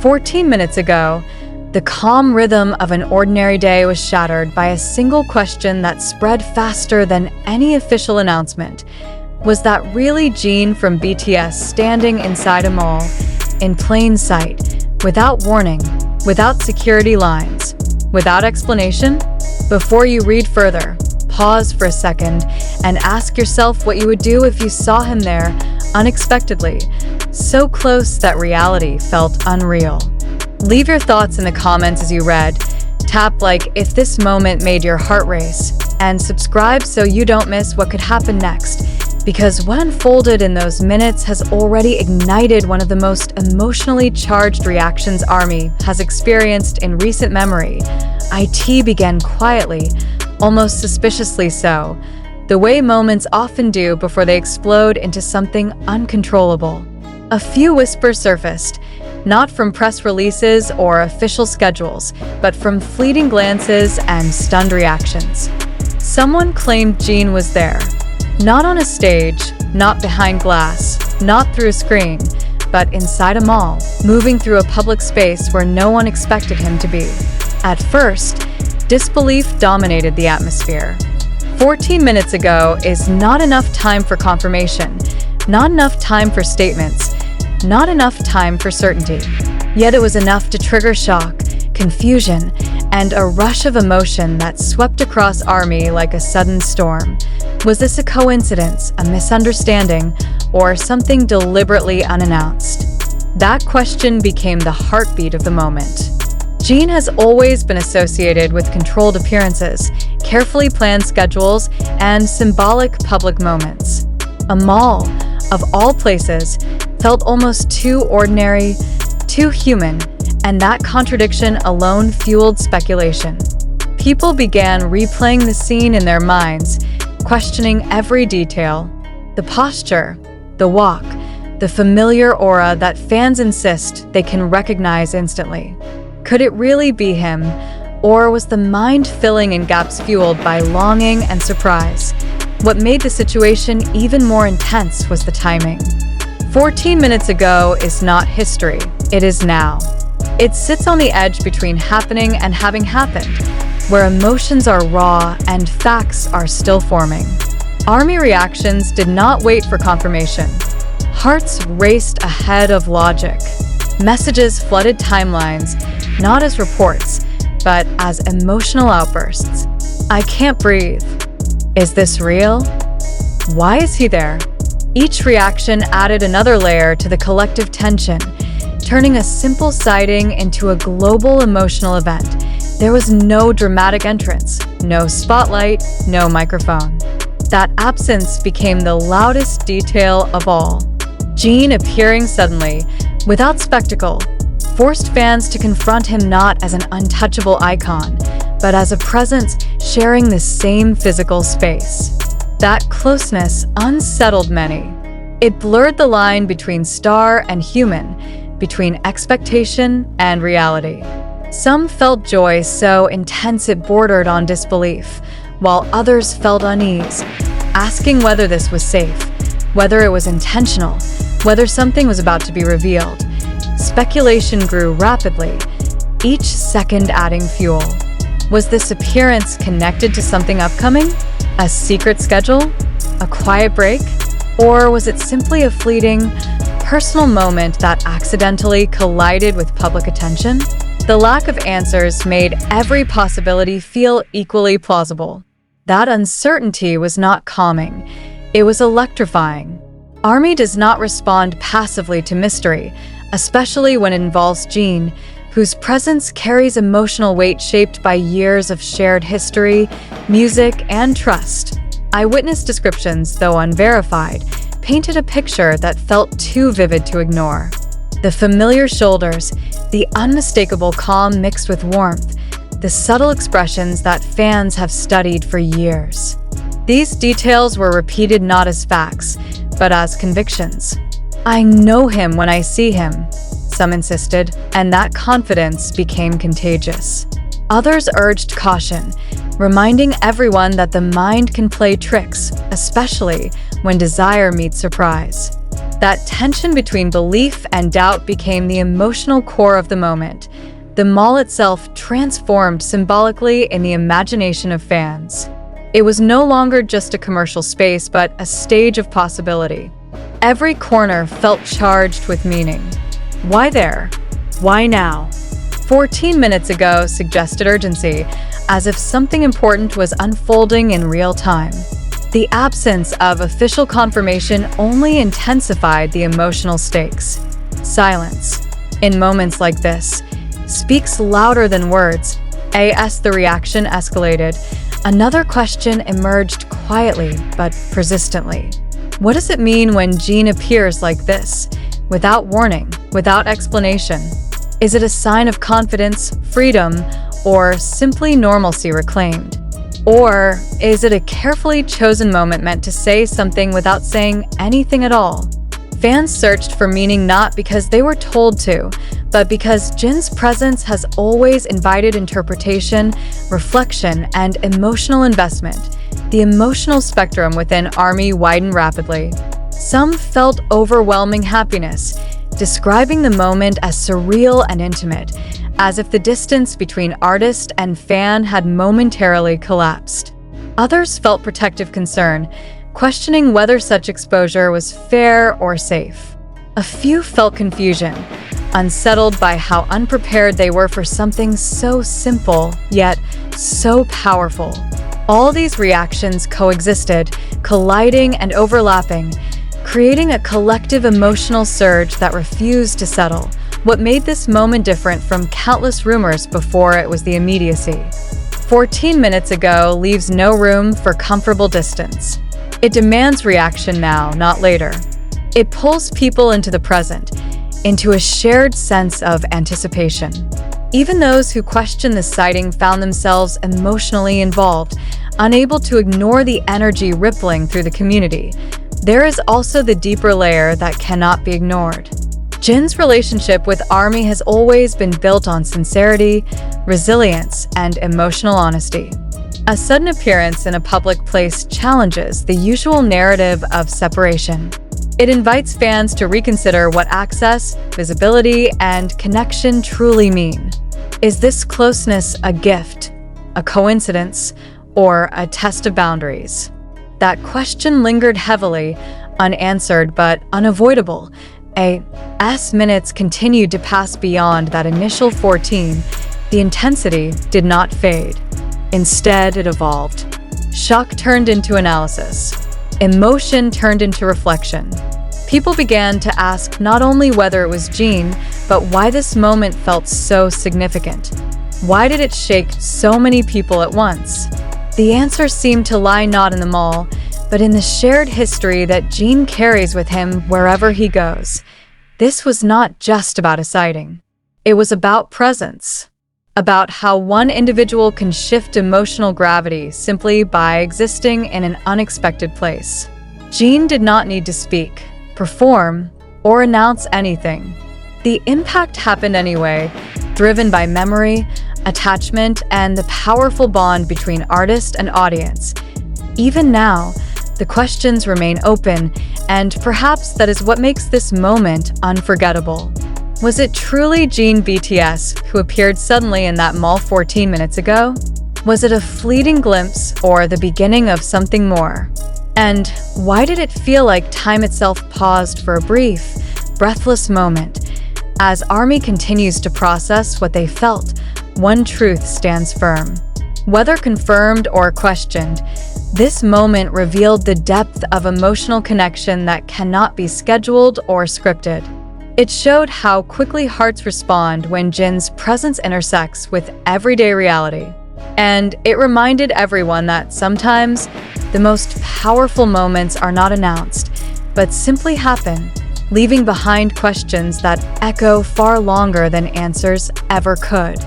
14 minutes ago, the calm rhythm of an ordinary day was shattered by a single question that spread faster than any official announcement. Was that really Jin from BTS standing inside a mall, in plain sight, without warning, without security lines, without explanation? Before you read further, pause for a second and ask yourself what you would do if you saw him there unexpectedly, so close that reality felt unreal. Leave your thoughts in the comments as you read. Tap like if this moment made your heart race, and subscribe so you don't miss what could happen next, because what unfolded in those minutes has already ignited one of the most emotionally charged reactions ARMY has experienced in recent memory. IT began quietly, almost suspiciously so, the way moments often do before they explode into something uncontrollable. A few whispers surfaced, not from press releases or official schedules, but from fleeting glances and stunned reactions. Someone claimed Jin was there, not on a stage, not behind glass, not through a screen, but inside a mall, moving through a public space where no one expected him to be. At first, disbelief dominated the atmosphere. 14 minutes ago is not enough time for confirmation, not enough time for statements, not enough time for certainty. Yet it was enough to trigger shock, confusion, and a rush of emotion that swept across ARMY like a sudden storm. Was this a coincidence, a misunderstanding, or something deliberately unannounced? That question became the heartbeat of the moment. Jin has always been associated with controlled appearances, carefully planned schedules, and symbolic public moments. A mall, of all places, felt almost too ordinary, too human, and that contradiction alone fueled speculation. People began replaying the scene in their minds, questioning every detail. The posture, the walk, the familiar aura that fans insist they can recognize instantly. Could it really be him, or was the mind filling in gaps fueled by longing and surprise? What made the situation even more intense was the timing. 14 minutes ago is not history, it is now. It sits on the edge between happening and having happened, where emotions are raw and facts are still forming. ARMY reactions did not wait for confirmation. Hearts raced ahead of logic. Messages flooded timelines, not as reports, but as emotional outbursts. I can't breathe. Is this real? Why is he there? Each reaction added another layer to the collective tension, turning a simple sighting into a global emotional event. There was no dramatic entrance, no spotlight, no microphone. That absence became the loudest detail of all. Jin appearing suddenly, without spectacle, forced fans to confront him not as an untouchable icon, but as a presence sharing the same physical space. That closeness unsettled many. It blurred the line between star and human, between expectation and reality. Some felt joy so intense it bordered on disbelief, while others felt unease, asking whether this was safe, whether it was intentional, whether something was about to be revealed. Speculation grew rapidly, each second adding fuel. Was this appearance connected to something upcoming? A secret schedule? A quiet break? Or was it simply a fleeting, personal moment that accidentally collided with public attention? The lack of answers made every possibility feel equally plausible. That uncertainty was not calming, it was electrifying. ARMY does not respond passively to mystery, especially when it involves Jin, whose presence carries emotional weight shaped by years of shared history, music, and trust. Eyewitness descriptions, though unverified, painted a picture that felt too vivid to ignore. The familiar shoulders, the unmistakable calm mixed with warmth, the subtle expressions that fans have studied for years. These details were repeated not as facts, but as convictions. I know him when I see him, some insisted, and that confidence became contagious. Others urged caution, reminding everyone that the mind can play tricks, especially when desire meets surprise. That tension between belief and doubt became the emotional core of the moment. The mall itself transformed symbolically in the imagination of fans. It was no longer just a commercial space, but a stage of possibility. Every corner felt charged with meaning. Why there? Why now? 14 minutes ago suggested urgency, as if something important was unfolding in real time. The absence of official confirmation only intensified the emotional stakes. Silence, in moments like this, speaks louder than words. As the reaction escalated, another question emerged quietly but persistently. What does it mean when Jin appears like this, without warning, without explanation? Is it a sign of confidence, freedom, or simply normalcy reclaimed? Or is it a carefully chosen moment meant to say something without saying anything at all? Fans searched for meaning not because they were told to, but because Jin's presence has always invited interpretation, reflection, and emotional investment. The emotional spectrum within ARMY widened rapidly. Some felt overwhelming happiness, describing the moment as surreal and intimate, as if the distance between artist and fan had momentarily collapsed. Others felt protective concern, questioning whether such exposure was fair or safe. A few felt confusion, unsettled by how unprepared they were for something so simple, yet so powerful. All these reactions coexisted, colliding and overlapping, creating a collective emotional surge that refused to settle. What made this moment different from countless rumors before it was the immediacy. 14 minutes ago leaves no room for comfortable distance. It demands reaction now, not later. It pulls people into the present, into a shared sense of anticipation. Even those who questioned the sighting found themselves emotionally involved, unable to ignore the energy rippling through the community. There is also the deeper layer that cannot be ignored. Jin's relationship with ARMY has always been built on sincerity, resilience, and emotional honesty. A sudden appearance in a public place challenges the usual narrative of separation. It invites fans to reconsider what access, visibility, and connection truly mean. Is this closeness a gift, a coincidence, or a test of boundaries? That question lingered heavily, unanswered but unavoidable. As minutes continued to pass beyond that initial 14, the intensity did not fade. Instead, it evolved. Shock turned into analysis. Emotion turned into reflection. People began to ask not only whether it was Jin, but why this moment felt so significant. Why did it shake so many people at once? The answer seemed to lie not in the mall, but in the shared history that Jin carries with him wherever he goes. This was not just about a sighting. It was about presence, about how one individual can shift emotional gravity simply by existing in an unexpected place. Jin did not need to speak, perform, or announce anything. The impact happened anyway, driven by memory, attachment, and the powerful bond between artist and audience. Even now, the questions remain open, and perhaps that is what makes this moment unforgettable. Was it truly Jin BTS who appeared suddenly in that mall 14 minutes ago? Was it a fleeting glimpse or the beginning of something more? And why did it feel like time itself paused for a brief, breathless moment? As ARMY continues to process what they felt, one truth stands firm. Whether confirmed or questioned, this moment revealed the depth of emotional connection that cannot be scheduled or scripted. It showed how quickly hearts respond when Jin's presence intersects with everyday reality. And it reminded everyone that sometimes the most powerful moments are not announced, but simply happen, leaving behind questions that echo far longer than answers ever could.